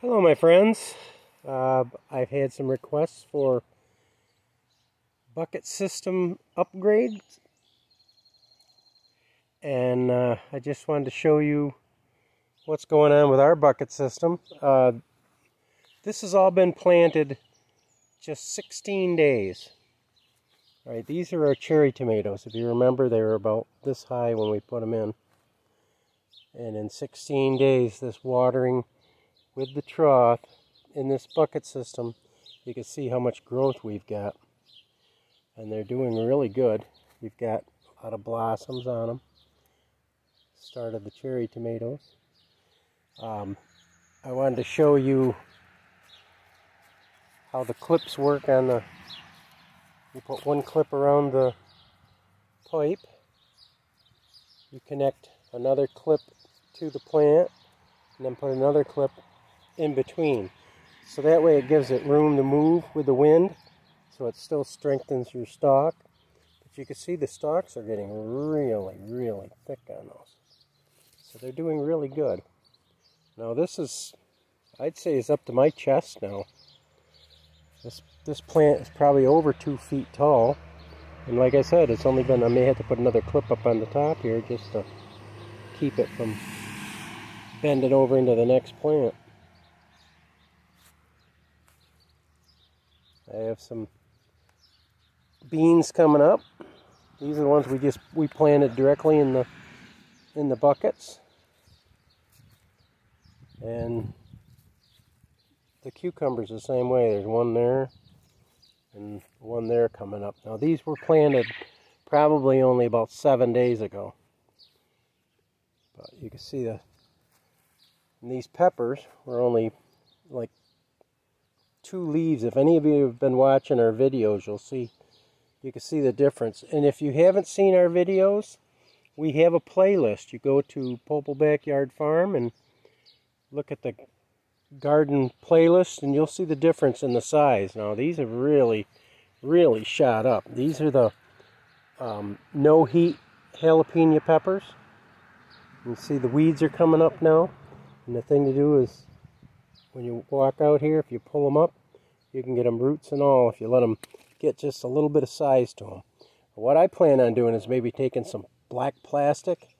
Hello my friends. I've had some requests for bucket system upgrades, and I just wanted to show you what's going on with our bucket system. This has all been planted just 16 days. All right, these are our cherry tomatoes. If you remember, they were about this high when we put them in. And in 16 days, this watering with the trough in this bucket system, you can see how much growth we've got. And they're doing really good. We've got a lot of blossoms on them. Started the cherry tomatoes. I wanted to show you how the clips work on the... You put one clip around the pipe. You connect another clip to the plant, and then put another clip in between. So that way it gives it room to move with the wind, so it still strengthens your stalk. But you can see the stalks are getting really, really thick on those. So they're doing really good. Now this is, I'd say, is up to my chest now. This plant is probably over 2 feet tall. And like I said, it's only been, I may have to put another clip up on the top here just to keep it from bending over into the next plant. I have some beans coming up. These are the ones we planted directly in the buckets. And the cucumbers the same way. There's one there and one there coming up. Now these were planted probably only about 7 days ago. But you can see these peppers were only like 2 leaves. If any of you have been watching our videos, you can see the difference. And if you haven't seen our videos, we have a playlist. You go to Popel Backyard Farm and look at the garden playlist, and you'll see the difference in the size. Now these have really, really shot up. These are the no heat jalapeno peppers. You can see the weeds are coming up now. And the thing to do is, when you walk out here, if you pull them up, you can get them roots and all if you let them get just a little bit of size to them. What I plan on doing is maybe taking some black plastic,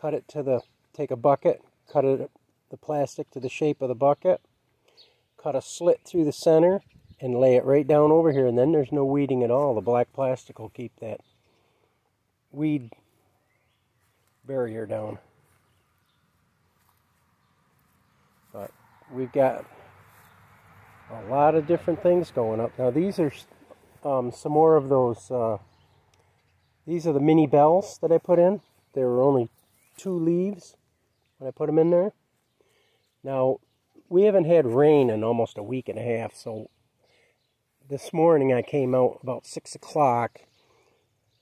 take a bucket, cut the plastic to the shape of the bucket, cut a slit through the center, and lay it right down over here, and then there's no weeding at all. The black plastic will keep that weed barrier down. But we've got a lot of different things going up. Now these are some more of those, these are the mini bells that I put in. There were only 2 leaves when I put them in there. Now, we haven't had rain in almost a week and a half, so this morning I came out about 6 o'clock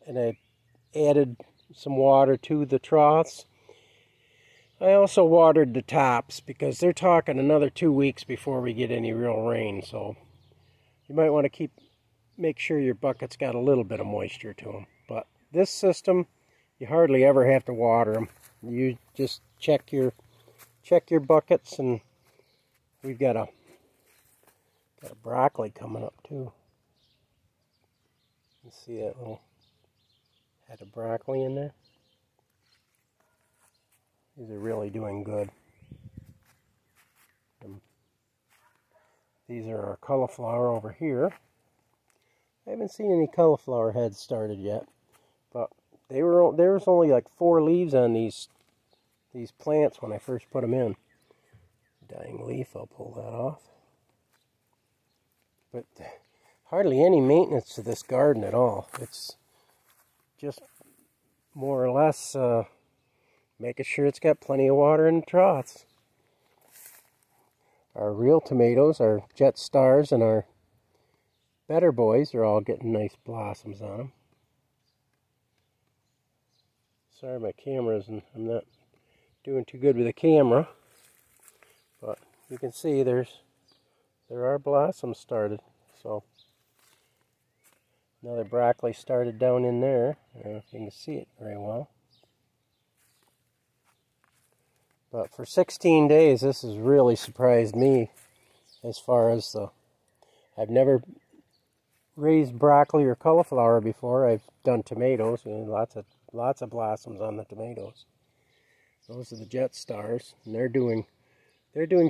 and I added some water to the troughs. I also watered the tops because they're talking another 2 weeks before we get any real rain, so you might want to make sure your bucket's got a little bit of moisture to them. But this system, you hardly ever have to water them. You just check your buckets, and we've got a broccoli coming up too. You see that little head of broccoli in there? These are really doing good. These are our cauliflower over here. I haven't seen any cauliflower heads started yet, but there was only like 4 leaves on these plants when I first put them in. Dying leaf, I'll pull that off. But hardly any maintenance to this garden at all. It's just more or less making sure it's got plenty of water in the troughs. Our real tomatoes, our Jet Stars and our Better Boys are all getting nice blossoms on them. Sorry, my camera's, and I'm not doing too good with the camera, but you can see there are blossoms started. So another broccoli started down in there. I don't know if you can see it very well. But for 16 days, this has really surprised me as far as I've never raised broccoli or cauliflower before. I've done tomatoes, and lots of blossoms on the tomatoes. Those are the Jet Stars, and they're doing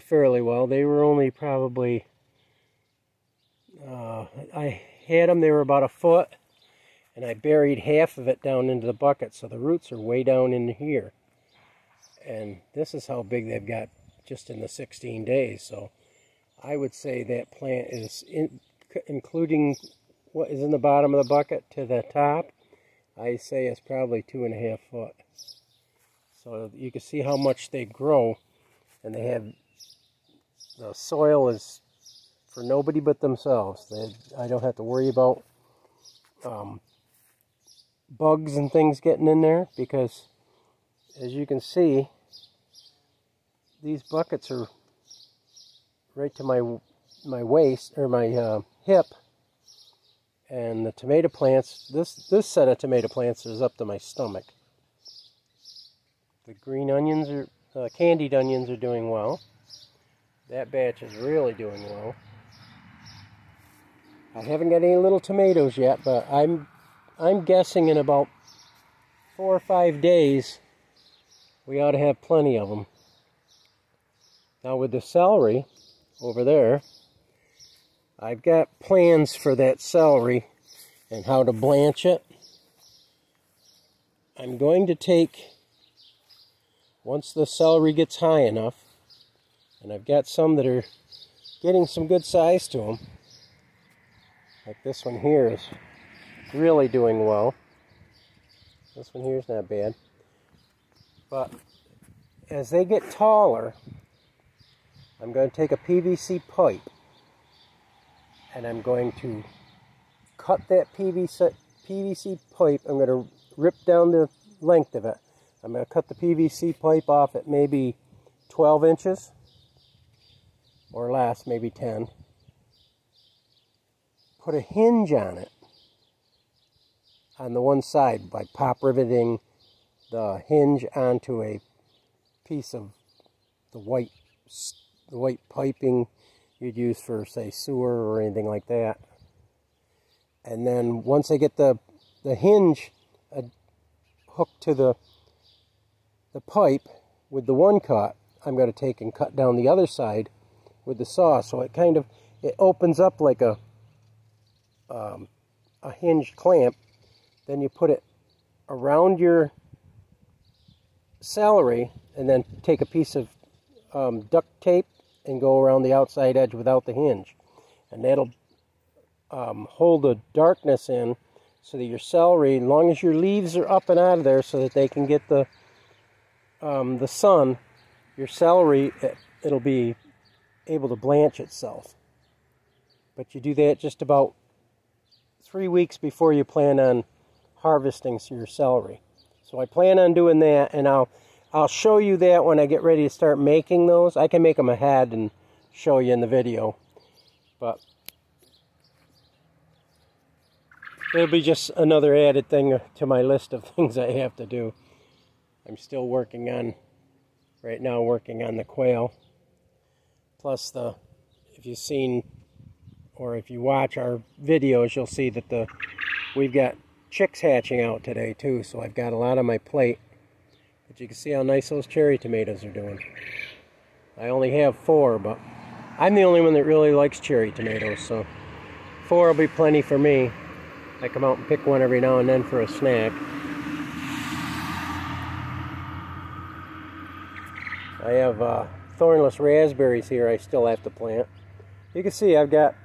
fairly well. They were only probably, I had them, they were about a foot, and I buried half of it down into the bucket, so the roots are way down in here. And this is how big they've got just in the 16 days. So I would say that plant is, including what is in the bottom of the bucket to the top, I say it's probably 2.5 foot. So you can see how much they grow, and the soil is for nobody but themselves. I don't have to worry about bugs and things getting in there, because as you can see, these buckets are right to my waist, or my hip, and the tomato plants, this set of tomato plants is up to my stomach. The green onions candied onions are doing well. That batch is really doing well. I haven't got any little tomatoes yet, but I'm guessing in about 4 or 5 days we ought to have plenty of them. Now with the celery over there, I've got plans for that celery and how to blanch it. I'm going to take, once the celery gets high enough, and I've got some that are getting some good size to them, like this one here is really doing well. This one here is not bad. But as they get taller, I'm going to take a PVC pipe, and I'm going to cut that PVC pipe. I'm going to rip down the length of it. I'm going to cut the PVC pipe off at maybe 12 inches or less, maybe 10. Put a hinge on it on the one side by pop riveting the hinge onto a piece of the white piping you'd use for, say, sewer or anything like that. And then once I get the hinge hooked to the pipe with the one cut, I'm going to take and cut down the other side with the saw, so it opens up like a hinged clamp. Then you put it around your celery, and then take a piece of duct tape and go around the outside edge without the hinge, and that'll hold the darkness in, so that your celery, as long as your leaves are up and out of there so that they can get the sun, your celery, it'll be able to blanch itself. But you do that just about 3 weeks before you plan on harvesting your celery. So I plan on doing that, and I'll show you that when I get ready to start making those. I can make them ahead and show you in the video, but it'll be just another added thing to my list of things I have to do. I'm still working on the quail. Plus if you've seen, or if you watch our videos, you'll see that we've got chicks hatching out today too, so I've got a lot on my plate. But you can see how nice those cherry tomatoes are doing. I only have 4, but I'm the only one that really likes cherry tomatoes, so 4 will be plenty for me. I come out and pick one every now and then for a snack. I have thornless raspberries here I still have to plant. You can see I got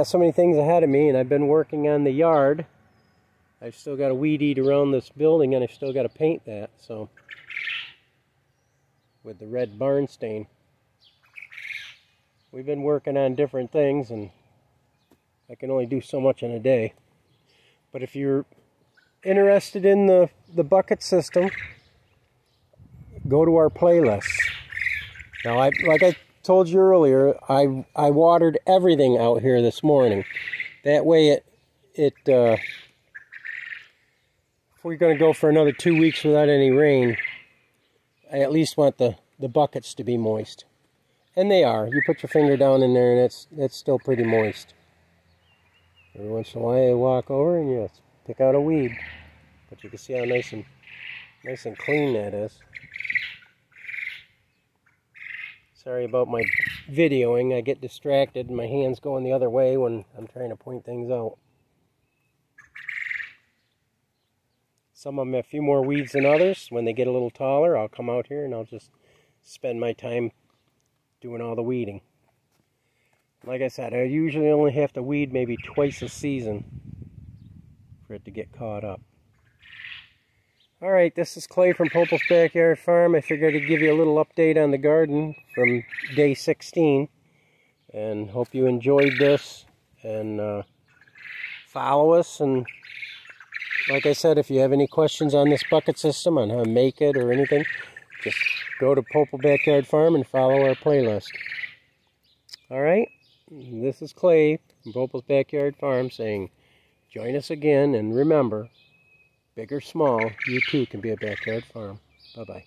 so many things ahead of me, and I've been working on the yard. I've still got to weed eat around this building, and I've still got to paint that, so, with the red barn stain. We've been working on different things, and I can only do so much in a day. But if you're interested in the bucket system, go to our playlist. Now, like I told you earlier, I watered everything out here this morning. That way if we're going to go for another 2 weeks without any rain, I at least want the buckets to be moist. And they are. You put your finger down in there and it's still pretty moist. Every once in a while you walk over and you pick out a weed. But you can see how nice and clean that is. Sorry about my videoing. I get distracted and my hands going the other way when I'm trying to point things out. Some of them have a few more weeds than others. When they get a little taller, I'll come out here and I'll just spend my time doing all the weeding. Like I said, I usually only have to weed maybe twice a season for it to get caught up. Alright, this is Clay from Popal's Backyard Farm. I figured I'd give you a little update on the garden from day 16. And hope you enjoyed this. And follow us. And like I said, if you have any questions on this bucket system, on how to make it or anything, just go to Popal Backyard Farm and follow our playlist. Alright, this is Clay from Popal's Backyard Farm saying, join us again, and remember, big or small, you too can be a backyard farm. Bye-bye.